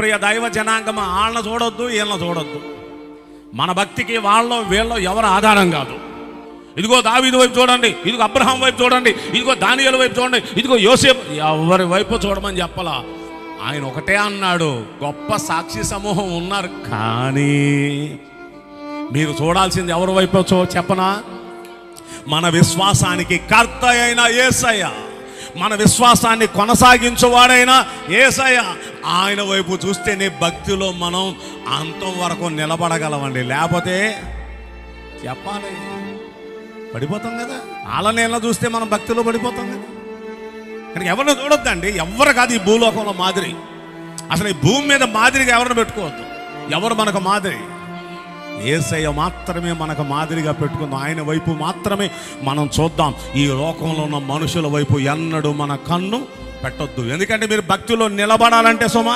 ప్రియ దైవ జనాంగమ, వాళ్ళని చూడొద్దు, వీళ్ళని చూడొద్దు. మన భక్తికి వాళ్ళలో వీళ్ళలో ఎవరు ఆధారం కాదు. ఇదిగో దావీదు వైపు చూడండి, ఇదిగో అబ్రహాం వైపు చూడండి, ఇదిగో దానియేలు వైపు చూడండి, ఇదిగో యోసేపు, ఎవరి వైపు చూడమని చెప్పలా. ఆయన ఒకటే అన్నాడు, గొప్ప సాక్షి సమూహం ఉన్నారు, కానీ మీరు చూడాల్సింది ఎవరి వైపు చెప్పనా? మన విశ్వాసానికి కర్త అయిన యేసయ్య, మన విశ్వాసాన్ని కొనసాగించువాడైన యేసయ్య, ఆయన వైపు చూస్తేనే భక్తిలో మనం అంతం వరకు నిలబడగలమండి. లేకపోతే చెప్పాలి పడిపోతాం కదా. వాళ్ళని చూస్తే మనం భక్తిలో పడిపోతాం కదా. కానీ ఎవరిని చూడొద్దండి, ఎవరు కాదు ఈ భూలోకంలో మాదిరి. అసలు ఈ భూమి మీద మాదిరిగా ఎవరిని పెట్టుకోవద్దు. ఎవరు మనకు మాదిరి? యేసయ్య మాత్రమే మనకు మాదిరిగా పెట్టుకుందాం. ఆయన వైపు మాత్రమే మనం చూద్దాం. ఈ లోకంలో ఉన్న మనుషుల వైపు ఎన్నడూ మన కన్ను పెట్టొద్దు. ఎందుకంటే మీరు భక్తిలో నిలబడాలంటే సుమా